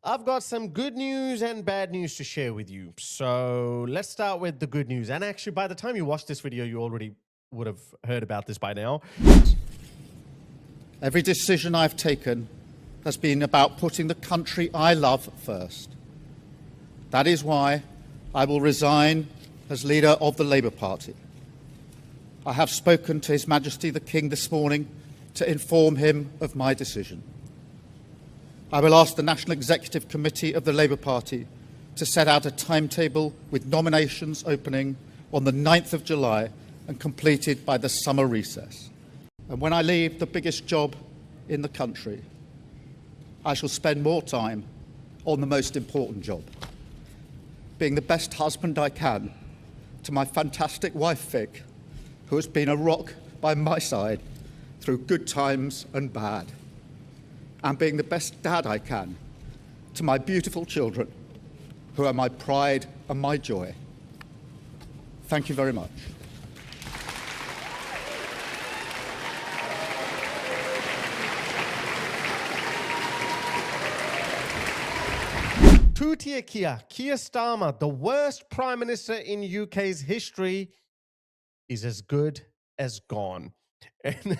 I've got some good news and bad news to share with you. So let's start with the good news. And actually, by the time you watch this video, you already would have heard about this by now. Every decision I've taken has been about putting the country I love first. That is why I will resign as leader of the Labour Party. I have spoken to His Majesty the King this morning to inform him of my decision. I will ask the National Executive Committee of the Labour Party to set out a timetable with nominations opening on the 9th of July and completed by the summer recess. And when I leave the biggest job in the country, I shall spend more time on the most important job, being the best husband I can to my fantastic wife, Vic, who has been a rock by my side through good times and bad, and being the best dad I can to my beautiful children, who are my pride and my joy. Thank you very much. Tutia Keir Starmer, the worst prime minister in UK's history, is as good as gone. And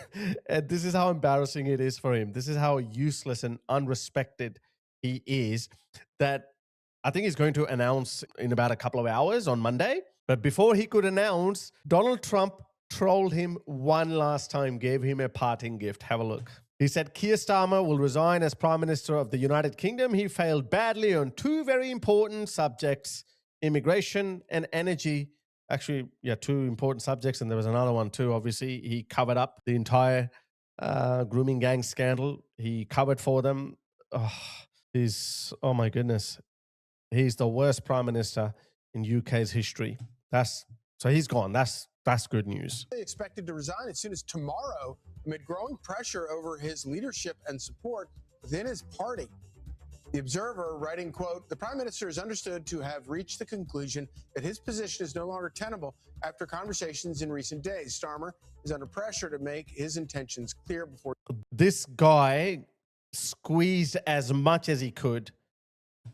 this is how embarrassing it is for him. This is how useless and unrespected he is, that I think he's going to announce in about a couple of hours on Monday. But before he could announce, Donald Trump trolled him one last time, gave him a parting gift. Have a look. He said Keir Starmer will resign as Prime Minister of the United Kingdom. He failed badly on two very important subjects, immigration and energy. Actually, yeah, two important subjects, and there was another one too. Obviously, he covered up the entire grooming gang scandal. He covered for them. Oh my goodness. He's the worst Prime Minister in UK's history. So he's gone. That's good news. They expected to resign as soon as tomorrow amid growing pressure over his leadership and support within his party. The Observer writing, quote, "The Prime Minister is understood to have reached the conclusion that his position is no longer tenable after conversations in recent days. Starmer is under pressure to make his intentions clear before..." This guy squeezed as much as he could.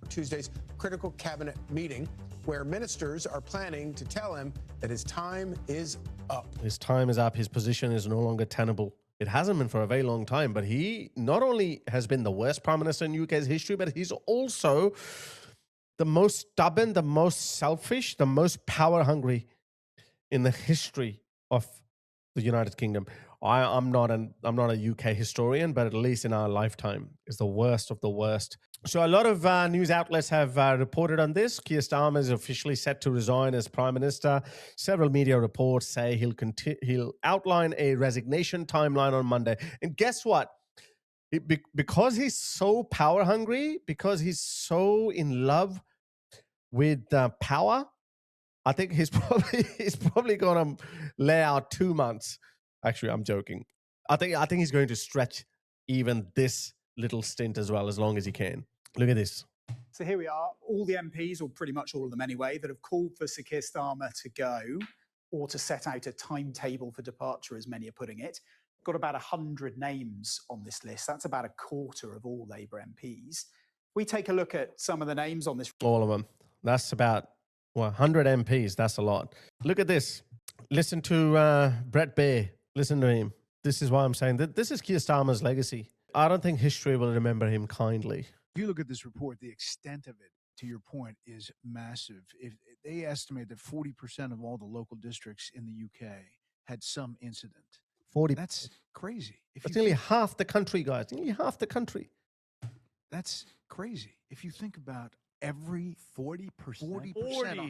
Tuesday's critical cabinet meeting, where ministers are planning to tell him that his time is up. His time is up. His position is no longer tenable. It hasn't been for a very long time, but he not only has been the worst prime minister in UK's history, but he's also the most stubborn, the most selfish, the most power hungry in the history of the United Kingdom. I'm not a UK historian, but at least in our lifetime, is the worst of the worst. So a lot of news outlets have reported on this. Keir Starmer is officially set to resign as Prime Minister. Several media reports say he'll outline a resignation timeline on Monday. And guess what? Because he's so power hungry, because he's so in love with power, I think he's probably going to lay out 2 months. Actually, I'm joking. I think he's going to stretch even this little stint as well, as long as he can. Look at this. So here we are, all the MPs, or pretty much all of them anyway, that have called for Sir Keir Starmer to go, or to set out a timetable for departure, as many are putting it. Got about 100 names on this list. That's about a quarter of all Labour MPs. We take a look at some of the names on this. All of them. That's about 100 MPs. That's a lot. Look at this. Listen to Brett Baer. Listen to him. This is why I'm saying that this is Keir Starmer's legacy. I don't think history will remember him kindly. If you look at this report, the extent of it, to your point, is massive. If they estimate that 40% of all the local districts in the UK had some incident. 40. That's crazy. That's nearly half the country, guys. Nearly half the country. That's crazy. If you think about every 40%,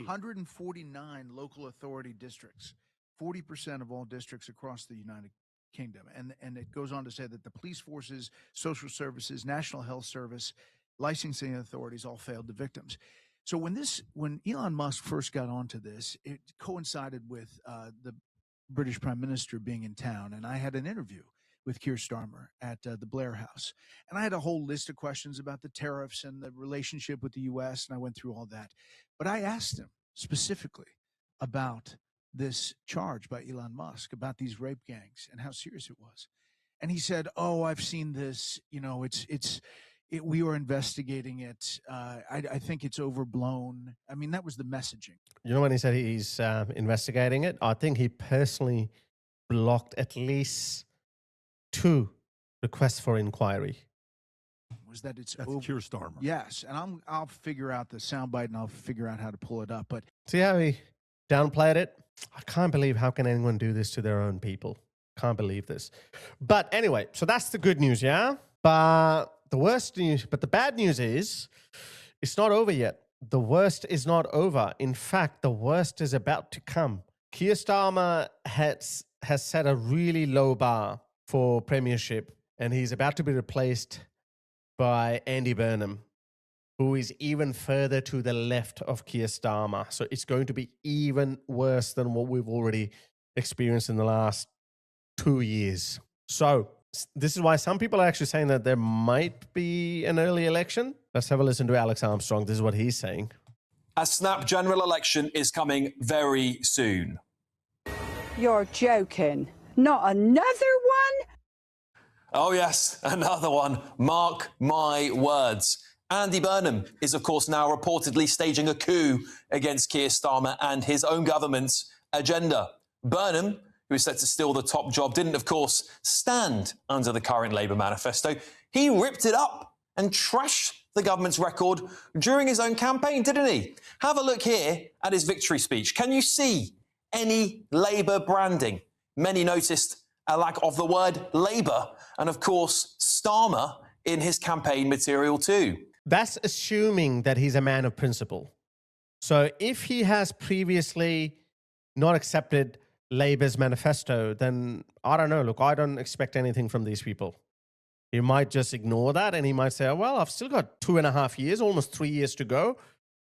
149 local authority districts, 40% of all districts across the United Kingdom. And it goes on to say that the police forces, social services, National Health Service, licensing authorities all failed the victims. So when Elon Musk first got onto this, it coincided with the British Prime Minister being in town. And I had an interview with Keir Starmer at the Blair House. And I had a whole list of questions about the tariffs and the relationship with the U.S., and I went through all that. But I asked him specifically about this charge by Elon Musk about these rape gangs and how serious it was. And he said, "Oh, I've seen this. You know, it's we were investigating it. I think it's overblown. I mean, that was the messaging. You know, when he said he's investigating it, I think he personally blocked at least 2 requests for inquiry. Was that it's That's Keir Starmer. Yes, and I'll figure out the soundbite and I'll figure out how to pull it up. But See how he downplayed it? I can't believe how can anyone do this to their own people. Can't believe this. But anyway, so that's the good news, yeah? But the worst news, but the bad news is it's not over yet. The worst is not over. In fact, the worst is about to come. Keir Starmer has set a really low bar for premiership, and he's about to be replaced by Andy Burnham, who is even further to the left of Keir Starmer. So it's going to be even worse than what we've already experienced in the last 2 years. So this is why some people are actually saying that there might be an early election. Let's have a listen to Alex Armstrong. This is what he's saying. A snap general election is coming very soon. You're joking. Not another one? Oh yes, another one. Mark my words. Andy Burnham is, of course, now reportedly staging a coup against Keir Starmer and his own government's agenda. Burnham, who is set to steal the top job, didn't, of course, stand under the current Labour manifesto. He ripped it up and trashed the government's record during his own campaign, didn't he? Have a look here at his victory speech. Can you see any Labour branding? Many noticed a lack of the word Labour and, of course, Starmer in his campaign material too. That's assuming that he's a man of principle. So if he has previously not accepted Labour's manifesto, then I don't know. Look, I don't expect anything from these people. He might just ignore that and he might say, oh, well, I've still got 2.5 years, almost 3 years to go.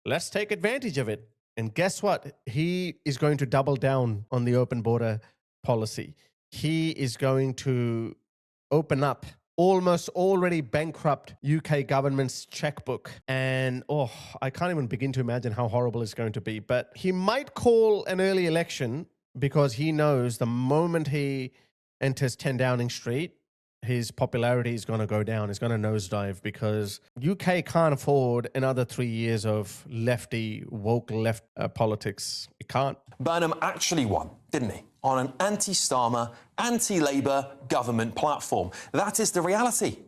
Let's take advantage of it. And guess what? He is going to double down on the open border policy. He is going to open up almost already bankrupt UK government's checkbook. And, I can't even begin to imagine how horrible it's going to be. But he might call an early election because he knows the moment he enters 10 Downing Street, his popularity is going to go down. It's going to nosedive because UK can't afford another 3 years of lefty, woke left politics. It can't. Burnham actually won, didn't he? On an anti-Starmer, anti-Labour government platform. That is the reality.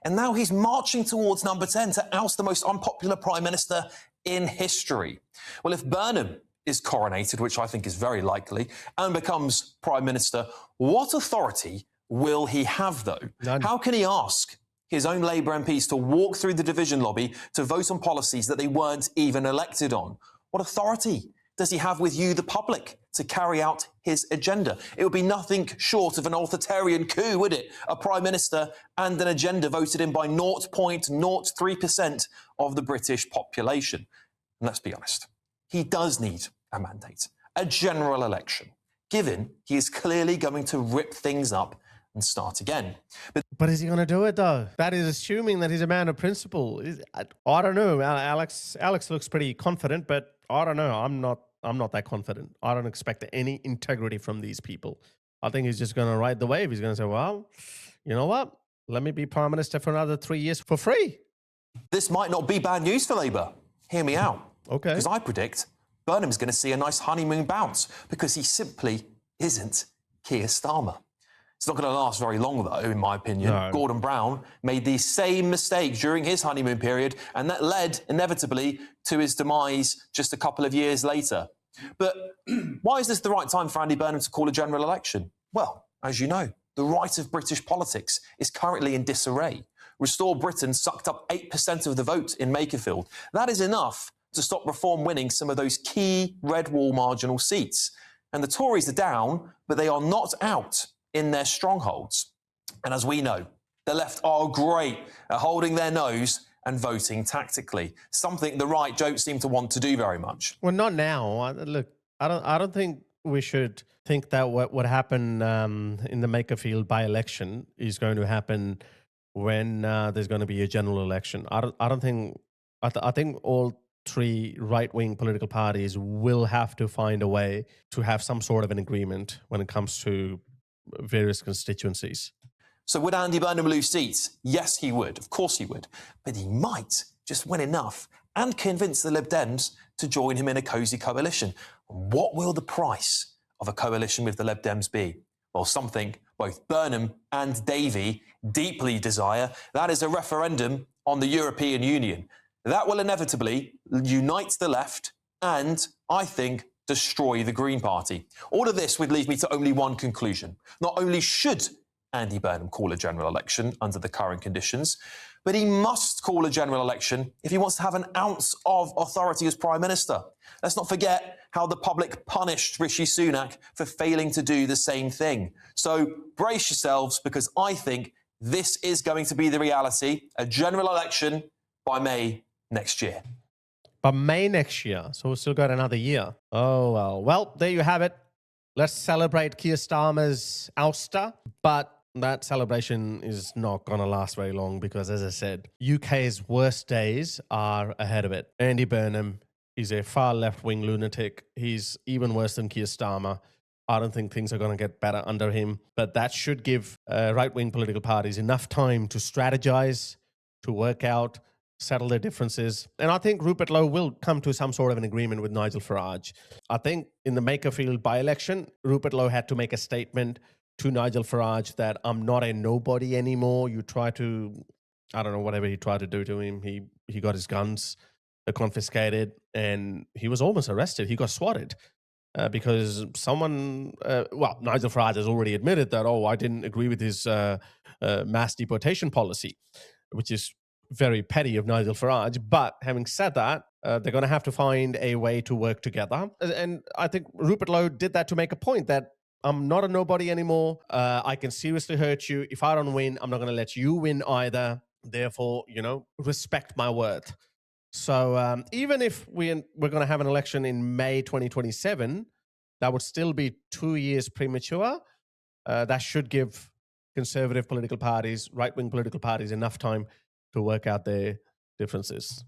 And now he's marching towards number 10 to oust the most unpopular Prime Minister in history. Well, if Burnham is coronated, which I think is very likely, and becomes Prime Minister, what authority will he have, though? None. How can he ask his own Labour MPs to walk through the division lobby to vote on policies that they weren't even elected on? What authority does he have with you, the public, to carry out his agenda? It would be nothing short of an authoritarian coup, would it? A Prime Minister and an agenda voted in by 0.03% of the British population. And let's be honest, he does need a mandate, a general election, given he is clearly going to rip things up and start again. But is he going to do it, though? That is assuming that he's a man of principle. I don't know. Alex looks pretty confident, but I don't know. I'm not that confident. I don't expect any integrity from these people. I think he's just going to ride the wave. He's going to say, well, you know what? Let me be Prime Minister for another 3 years for free. This might not be bad news for Labour. Hear me out. Okay. Because I predict Burnham's going to see a nice honeymoon bounce because he simply isn't Keir Starmer. It's not going to last very long, though, in my opinion. No. Gordon Brown made the same mistake during his honeymoon period, and that led, inevitably, to his demise just a couple of years later. But why is this the right time for Andy Burnham to call a general election? Well, as you know, the right of British politics is currently in disarray. Restore Britain sucked up 8% of the vote in Makerfield. That is enough to stop Reform winning some of those key red wall marginal seats. And the Tories are down, but they are not out in their strongholds. And as we know, the left are great at holding their nose and voting tactically, something the right don't seem to want to do very much. Well, not now. Look, I don't think we should think that what happened in the Makerfield by-election is going to happen when there's going to be a general election. I think all 3 right-wing political parties will have to find a way to have some sort of an agreement when it comes to various constituencies. So would Andy Burnham lose seats? Yes, he would. Of course he would. But he might just win enough and convince the Lib Dems to join him in a cosy coalition. What will the price of a coalition with the Lib Dems be? Well, something both Burnham and Davey deeply desire. That is a referendum on the European Union. That will inevitably unite the left and, I think, destroy the Green Party. All of this would lead me to only one conclusion. Not only should Andy Burnham call a general election under the current conditions, but he must call a general election if he wants to have an ounce of authority as Prime Minister. Let's not forget how the public punished Rishi Sunak for failing to do the same thing. So brace yourselves, because I think this is going to be the reality, a general election by May next year. But May next year, so we've still got another year. Oh, well. Well, there you have it. Let's celebrate Keir Starmer's ouster, but that celebration is not going to last very long because, as I said, UK's worst days are ahead of it. Andy Burnham, he's a far left-wing lunatic. He's even worse than Keir Starmer. I don't think things are going to get better under him, but that should give right-wing political parties enough time to strategize, to work out, settle their differences. And I think Rupert Lowe will come to some sort of an agreement with Nigel Farage. I think in the Makerfield by-election, Rupert Lowe had to make a statement to Nigel Farage that I'm not a nobody anymore. You try to, I don't know, whatever he tried to do to him. He got his guns confiscated and he was almost arrested. He got swatted because someone, Nigel Farage has already admitted that, I didn't agree with his mass deportation policy, which is very petty of Nigel Farage. But having said that, they're going to have to find a way to work together. And I think Rupert Lowe did that to make a point that I'm not a nobody anymore. I can seriously hurt you. If I don't win, I'm not going to let you win either. Therefore, respect my worth. So even if we're going to have an election in May 2027, that would still be 2 years premature. That should give conservative political parties, right-wing political parties enough time to work out their differences.